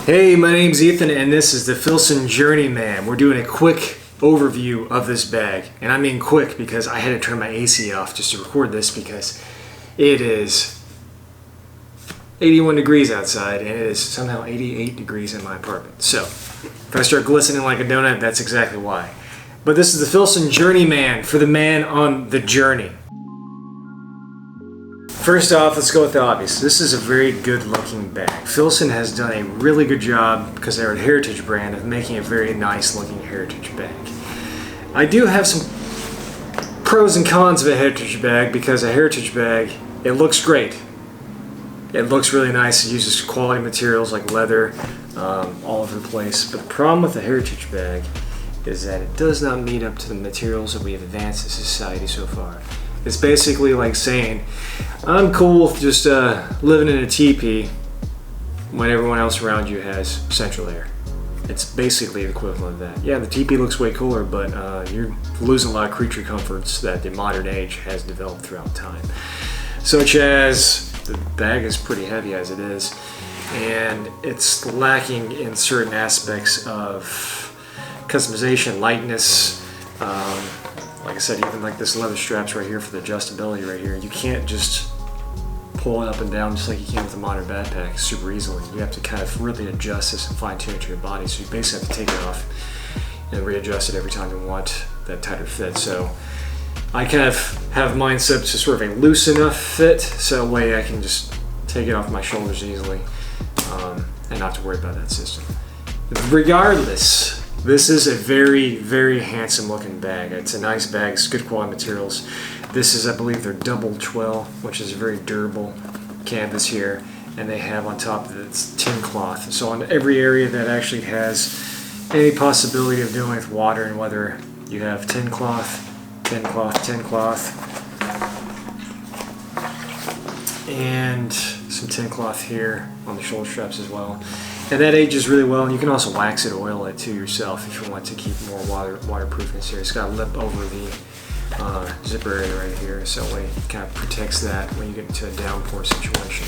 Hey, my name's Ethan and this is the Filson Journeyman. We're doing a quick overview of this bag. And I mean quick because I had to turn my AC off just to record this because it is 81 degrees outside and it is somehow 88 degrees in my apartment. So if I start glistening like a donut, that's exactly why. But this is the Filson Journeyman for the man on the journey. First off, let's go with the obvious. This is a very good looking bag. Filson has done a really good job, because they're a heritage brand, of making a very nice looking heritage bag. I do have some pros and cons of a heritage bag, because a heritage bag, it looks great. It looks really nice. It uses quality materials like leather all over the place. But the problem with the heritage bag is that it does not meet up to the materials that we have advanced as society so far. It's basically like saying, I'm cool with just living in a teepee when everyone else around you has central air. It's basically the equivalent of that. Yeah, the teepee looks way cooler, but you're losing a lot of creature comforts that the modern age has developed throughout time. Such as, the bag is pretty heavy as it is, and it's lacking in certain aspects of customization, lightness, like I said, even like this leather straps right here for the adjustability right here, you can't just pull it up and down just like you can with a modern backpack super easily. You have to kind of really adjust this and fine tune it to your body, so you basically have to take it off and readjust it every time you want that tighter fit. So I kind of have mine set to sort of a loose enough fit, so that way I can just take it off my shoulders easily and not have to worry about that system. Regardless, this is a very, very handsome looking bag. It's a nice bag, it's good quality materials. This is, I believe, their double twill, which is a very durable canvas here. And they have on top of it, it's tin cloth. So on every area that actually has any possibility of dealing with water and weather, you have tin cloth, tin cloth, tin cloth, and some tin cloth here on the shoulder straps as well. And that ages really well, and you can also wax it, oil it too yourself if you want to keep more waterproofness here. It's got a lip over the zipper area right here, so it kind of protects that when you get into a downpour situation.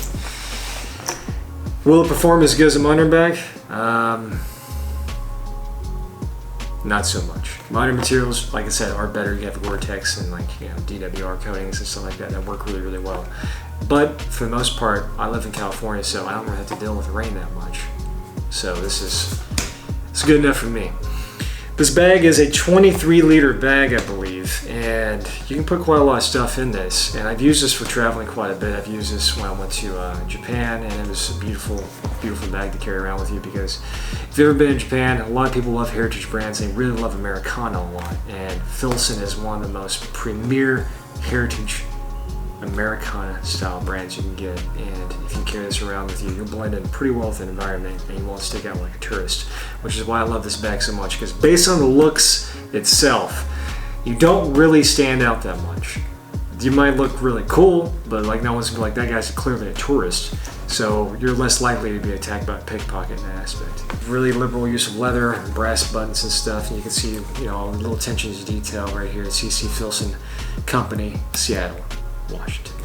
Will it perform as good as a modern bag? Not so much. Modern materials, like I said, are better. You have Gore-Tex and DWR coatings and stuff like that work really, really well. But for the most part, I live in California, so I don't really have to deal with rain that much. So it's good enough for me. This bag is a 23-liter bag, I believe, and you can put quite a lot of stuff in this. And I've used this for traveling quite a bit. I've used this when I went to Japan, and it was a beautiful, beautiful bag to carry around with you, because if you've ever been in Japan, a lot of people love heritage brands. They really love Americana a lot, and Filson is one of the most premier heritage Americana style brands you can get, and if you carry this around with you, you'll blend in pretty well with the environment and you won't stick out like a tourist, which is why I love this bag so much, because based on the looks itself, you don't really stand out that much. You might look really cool, but like no one's gonna be like, that guy's clearly a tourist, so you're less likely to be attacked by a pickpocket in that aspect. Really liberal use of leather and brass buttons and stuff, and you can see all the little attention to detail right here at CC Filson Company, Seattle, Washington.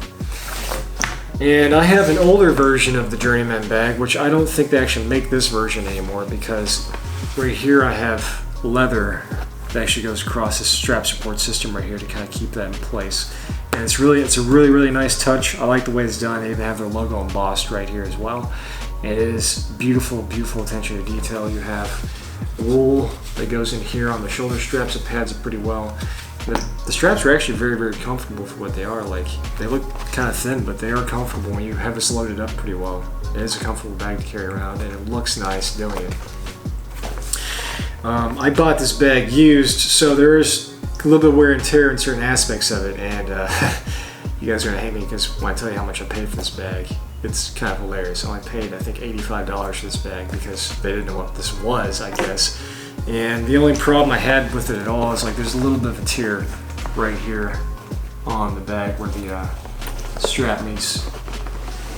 And I have an older version of the Journeyman bag, which I don't think they actually make this version anymore, because right here I have leather that actually goes across this strap support system right here to kind of keep that in place. And it's a really, really nice touch. I like the way it's done. They even have their logo embossed right here as well. And it is beautiful, beautiful attention to detail. You have wool that goes in here on the shoulder straps. It pads it pretty well. The straps are actually very, very comfortable for what they are. Like, they look kind of thin, but they are comfortable when you have this loaded up pretty well. It is a comfortable bag to carry around, and it looks nice doing it. I bought this bag used, so there's a little bit of wear and tear in certain aspects of it, and you guys are gonna hate me because when I tell you how much I paid for this bag, it's kind of hilarious. I only paid, I think, $85 for this bag because they didn't know what this was, I guess. And the only problem I had with it at all is like there's a little bit of a tear right here on the bag where the strap meets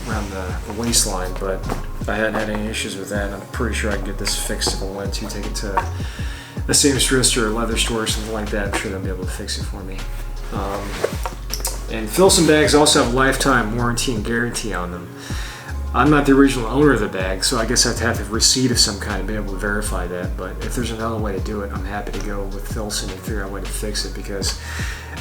around the waistline, but I hadn't had any issues with that, and I'm pretty sure I can get this fixed if I wanted to take it to a seamstress or a leather store or something like that. I'm sure they'll be able to fix it for me. And Filson bags also have a lifetime warranty and guarantee on them. I'm not the original owner of the bag, so I guess I have to have a receipt of some kind to be able to verify that. But if there's another way to do it, I'm happy to go with Filson and figure out a way to fix it, because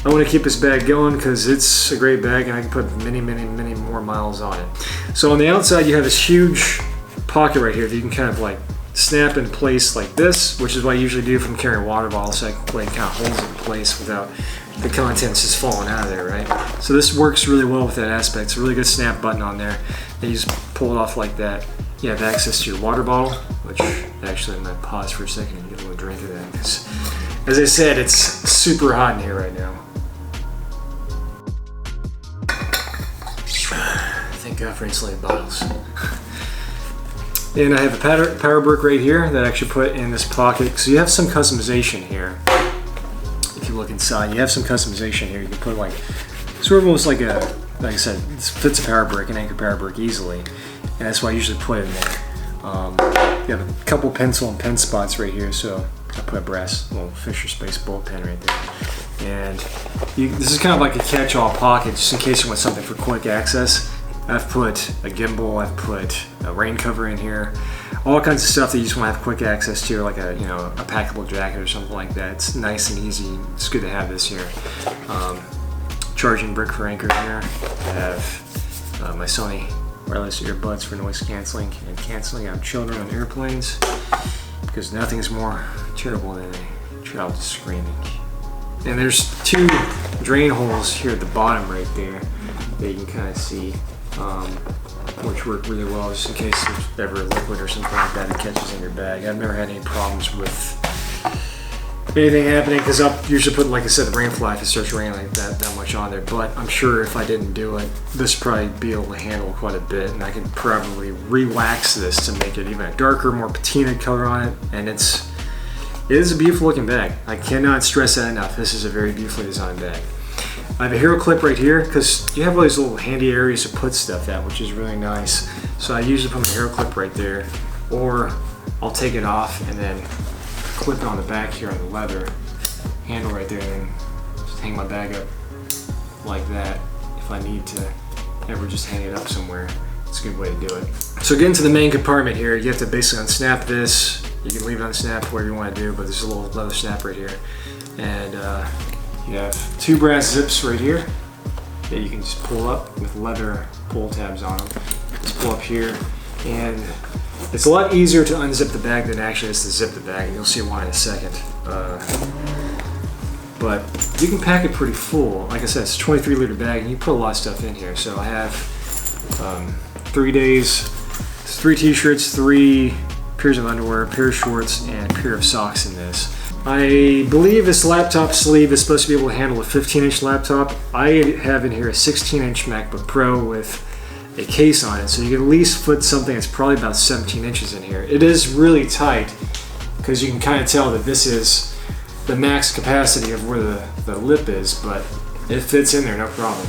I want to keep this bag going because it's a great bag and I can put many, many, many more miles on it. So on the outside, you have this huge pocket right here that you can kind of like snap in place like this, which is what I usually do if I'm carrying water bottles, so I can kind of hold it in place without the contents just falling out of there, right? So this works really well with that aspect. It's a really good snap button on there. And you just pull it off like that. You have access to your water bottle, which actually I'm gonna pause for a second and get a little drink of that, because as I said, it's super hot in here right now. Thank God for insulated bottles. And I have a power brick right here that I actually put in this pocket. So you have some customization here. If you look inside, you have some customization here. You can put like, sort of almost like a, like I said, this fits a power brick, an anchor power brick easily. And that's why I usually put it in there. You have a couple pencil and pen spots right here. So I put a brass little Fisher Space bullet pen right there. And this is kind of like a catch-all pocket, just in case you want something for quick access. I've put a gimbal, I've put a rain cover in here, all kinds of stuff that you just want to have quick access to, like a a packable jacket or something like that. It's nice and easy. It's good to have this here. Charging brick for anchor here. I have my Sony wireless earbuds for noise canceling and canceling out children on airplanes, because nothing's more terrible than a child screaming. And there's two drain holes here at the bottom right there that you can kind of see. Which work really well just in case there's ever liquid or something like that catches in your bag. I've never had any problems with anything happening, because I'll usually put, like I said, the rain fly if it starts raining like that much on there. But I'm sure if I didn't do it, this would probably be able to handle quite a bit, and I could probably re-wax this to make it even a darker, more patina color on it. And it is a beautiful looking bag. I cannot stress that enough. This is a very beautifully designed bag. I have a hero clip right here, because you have all these little handy areas to put stuff at, which is really nice. So I usually put my hero clip right there, or I'll take it off and then clip it on the back here on the leather handle right there, and then just hang my bag up like that if I need to ever just hang it up somewhere. It's a good way to do it. So getting to the main compartment here, you have to basically unsnap this. You can leave it unsnapped, whatever you want to do, but there's a little leather snap right here. And you have two brass zips right here that you can just pull up with leather pull tabs on them. Just pull up here, and it's a lot easier to unzip the bag than actually is to zip the bag, and you'll see why in a second. But you can pack it pretty full. Like I said, it's a 23-liter bag, and you put a lot of stuff in here. So I have 3 days, 3 t-shirts, 3 pairs of underwear, a pair of shorts, and a pair of socks in this. I believe this laptop sleeve is supposed to be able to handle a 15-inch laptop. I have in here a 16-inch MacBook Pro with a case on it, so you can at least put something that's probably about 17 inches in here. It is really tight, because you can kind of tell that this is the max capacity of where the lip is, but it fits in there no problem.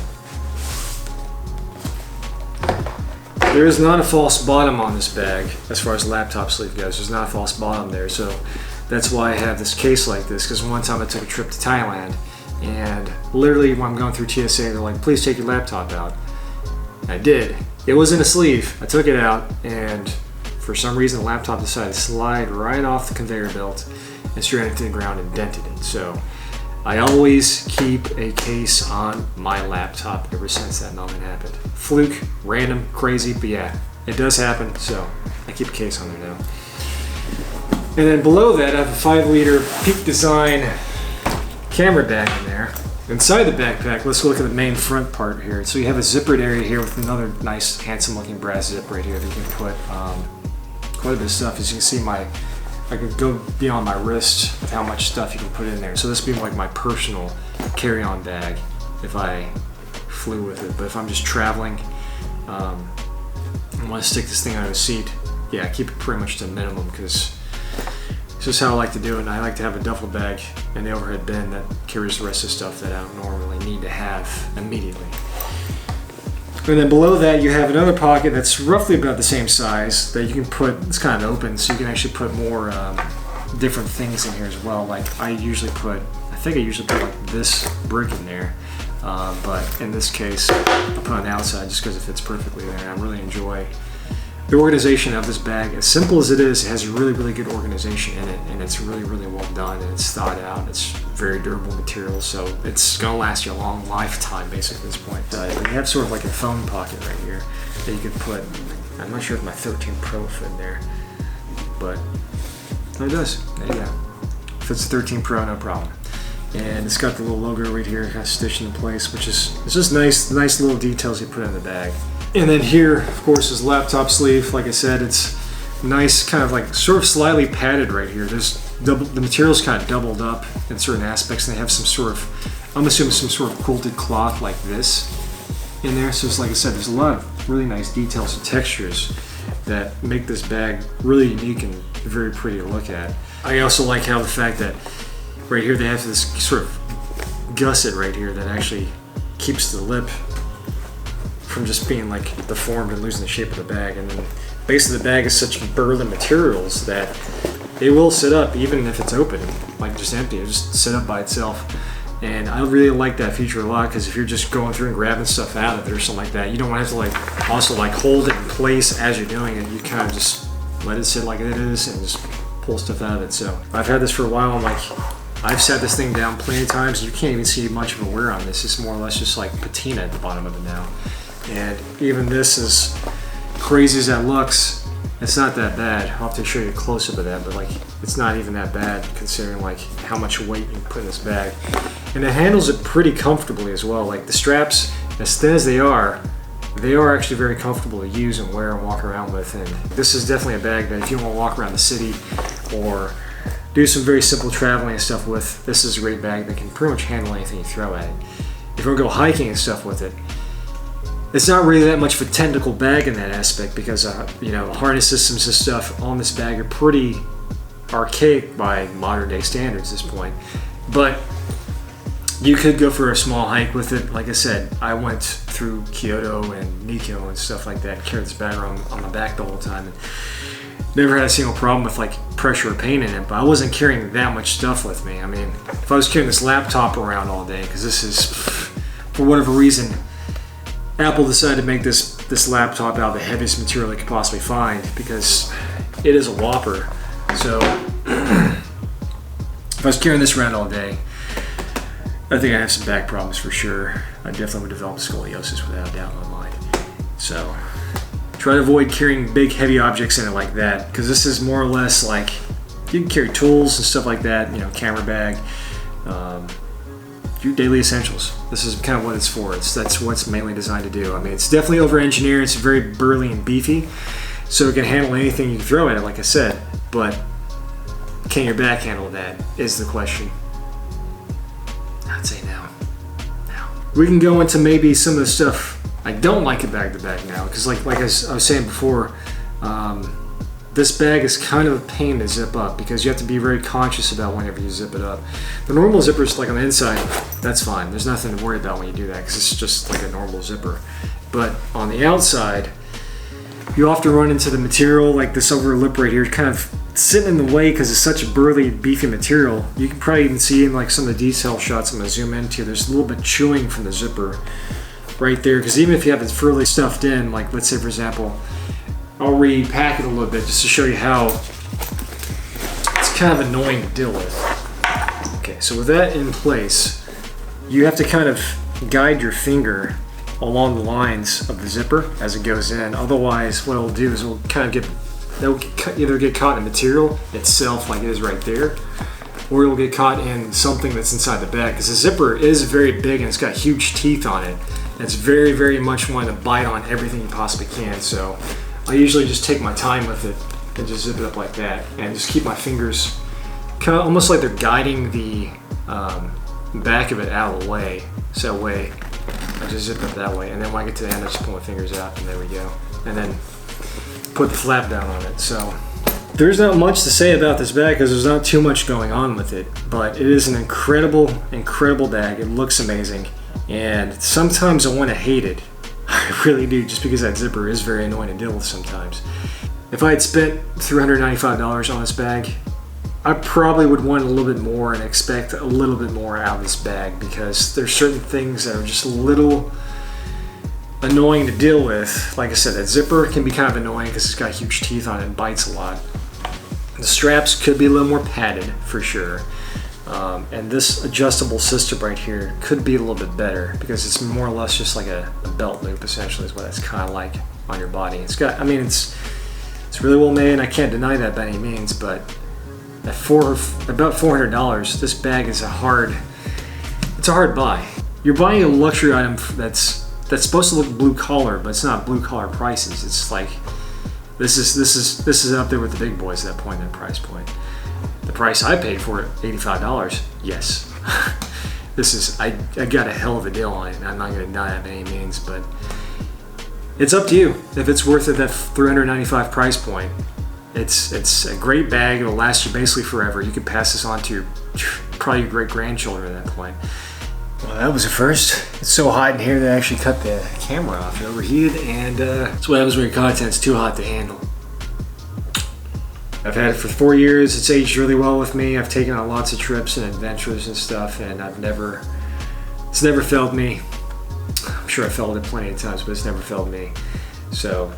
There is not a false bottom on this bag as far as laptop sleeve goes. There's not a false bottom there, so that's why I have this case like this, because one time I took a trip to Thailand, and literally when I'm going through TSA, they're like, please take your laptop out. I did. It was in a sleeve. I took it out, and for some reason the laptop decided to slide right off the conveyor belt and straight into the ground and dented it. So I always keep a case on my laptop ever since that moment happened. Fluke, random, crazy, but yeah, it does happen, so I keep a case on there now. And then below that, I have a 5-liter Peak Design camera bag in there. Inside the backpack, let's look at the main front part here. So you have a zippered area here with another nice, handsome-looking brass zip right here that you can put quite a bit of stuff. As you can see, I could go beyond my wrist with how much stuff you can put in there. So this would be like my personal carry-on bag if I flew with it. But if I'm just traveling, I want to stick this thing on a seat, yeah, keep it pretty much to a minimum, because it's just how I like to do it. And I like to have a duffel bag in the overhead bin that carries the rest of the stuff that I don't normally need to have immediately. And then below that, you have another pocket that's roughly about the same size that you can put. It's kind of open, so you can actually put more different things in here as well. Like I usually put like this brick in there, but in this case, I'll put it on the outside just because it fits perfectly there. And I really enjoy The organization of this bag, as simple as it is, it has really, really good organization in it, and it's really, really well done, and it's thought out. It's very durable material, so it's gonna last you a long lifetime, basically, at this point. You have sort of like a phone pocket right here that you could put. I'm not sure if my 13 Pro fit in there, but it does. There you go. Fits the 13 Pro, no problem. And it's got the little logo right here, kind of stitched in place, which is it's just nice little details you put in the bag. And then here, of course, is laptop sleeve. Like I said, it's nice, kind of like sort of slightly padded right here. The material's kind of doubled up in certain aspects, and they have some sort of, I'm assuming some sort of quilted cloth like this in there. So it's like I said, there's a lot of really nice details and textures that make this bag really unique and very pretty to look at. I also like how the fact that right here they have this sort of gusset right here that actually keeps the lip from just being like deformed and losing the shape of the bag. And then basically the bag is such burly materials that it will sit up even if it's open, like just empty. It'll just sit up by itself. And I really like that feature a lot, because if you're just going through and grabbing stuff out of it or something like that, you don't want to have to like also like hold it in place as you're doing it. You kind of just let it sit like it is and just pull stuff out of it. So I've had this for a while. I'm like, I've sat this thing down plenty of times. You can't even see much of a wear on this. It's more or less just like patina at the bottom of it now. And even this, as crazy as that looks, it's not that bad. I'll have to show you a close-up of that, but like it's not even that bad considering like how much weight you put in this bag. And it handles it pretty comfortably as well. Like the straps, as thin as they are actually very comfortable to use and wear and walk around with. And this is definitely a bag that if you want to walk around the city or do some very simple traveling and stuff with, this is a great bag that can pretty much handle anything you throw at it. If you want to go hiking and stuff with it, it's not really that much of a technical bag in that aspect, because you know, harness systems and stuff on this bag are pretty archaic by modern day standards at this point. But you could go for a small hike with it. Like I said, I went through Kyoto and Nikko and stuff like that, carried this bag around on my back the whole time, and never had a single problem with like pressure or pain in it. But I wasn't carrying that much stuff with me. I mean, if I was carrying this laptop around all day, because this is, for whatever reason, Apple decided to make this laptop out of the heaviest material they could possibly find, because it is a whopper. So if I was carrying this around all day, I think I have some back problems for sure. I definitely would develop scoliosis without a doubt in my mind. So try to avoid carrying big heavy objects in it like that, because this is more or less like, you can carry tools and stuff like that, you know, camera bag, your daily essentials. This is kind of what it's for. That's what it's mainly designed to do. I mean, it's definitely over-engineered. It's very burly and beefy, so it can handle anything you throw at it, like I said. But can your back handle that is the question. I'd say no. We can go into maybe some of the stuff I don't like about the bag now, because like I was saying before, this bag is kind of a pain to zip up, because you have to be very conscious about whenever you zip it up. The normal zippers, like on the inside, that's fine. There's nothing to worry about when you do that, because it's just like a normal zipper. But on the outside, you often run into the material, like this over lip right here, kind of sitting in the way because it's such a burly, beefy material. You can probably even see in like some of the detail shots I'm going to zoom into, there's a little bit chewing from the zipper right there, because even if you have it fairly stuffed in, like let's say for example, I'll repack it a little bit just to show you how it's kind of annoying to deal with. Okay, so with that in place, you have to kind of guide your finger along the lines of the zipper as it goes in. Otherwise, what it'll do is it'll kind of either get caught in the material itself, like it is right there, or it'll get caught in something that's inside the bag, because the zipper is very big and it's got huge teeth on it. And it's very, very much wanting to bite on everything you possibly can. So I usually just take my time with it and just zip it up like that, and just keep my fingers kind of almost like they're guiding the back of it out of the way. So that way, I just zip it up that way, and then when I get to the end, I just pull my fingers out, and there we go. And then put the flap down on it. So there's not much to say about this bag, because there's not too much going on with it, but it is an incredible, incredible bag. It looks amazing, and sometimes I want to hate it. I really do, just because that zipper is very annoying to deal with sometimes. If I had spent $395 on this bag, I probably would want a little bit more and expect a little bit more out of this bag, because there's certain things that are just a little annoying to deal with. Like I said, that zipper can be kind of annoying because it's got huge teeth on it and bites a lot. The straps could be a little more padded for sure. And this adjustable system right here could be a little bit better because it's more or less just like a belt loop essentially is what it's kind of like on your body. It's got, I mean, it's really well made, and I can't deny that by any means, but at about $400, this bag is a hard buy. You're buying a luxury item that's supposed to look blue collar, but it's not blue collar prices. It's like this is up there with the big boys at that point, that price point. The price I paid for it, $85. Yes, I got a hell of a deal on it. And I'm not going to deny that by any means, but it's up to you if it's worth it. That $395 price point. It's a great bag. It'll last you basically forever. You can pass this on to probably your great grandchildren at that point. Well, that was a first. It's so hot in here that I actually cut the camera off. It overheated, and that's what happens when your content's too hot to handle. I've had it for 4 years. It's aged really well with me. I've taken on lots of trips and adventures and stuff, and it's never failed me. I'm sure I failed it plenty of times, but it's never failed me. So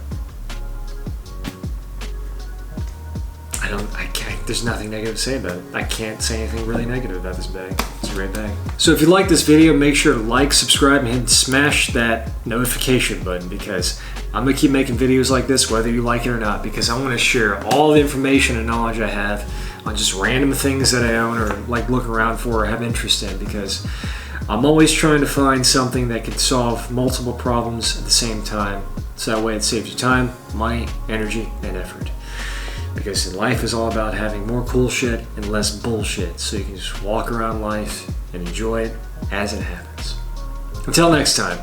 there's nothing negative to say about it. I can't say anything really negative about this bag. It's a great bag. So if you like this video, make sure to like, subscribe, and smash that notification button, because I'm gonna keep making videos like this whether you like it or not, because I want to share all the information and knowledge I have on just random things that I own or like look around for or have interest in, because I'm always trying to find something that can solve multiple problems at the same time. So that way it saves you time, money, energy, and effort. Because life is all about having more cool shit and less bullshit, so you can just walk around life and enjoy it as it happens. Until next time.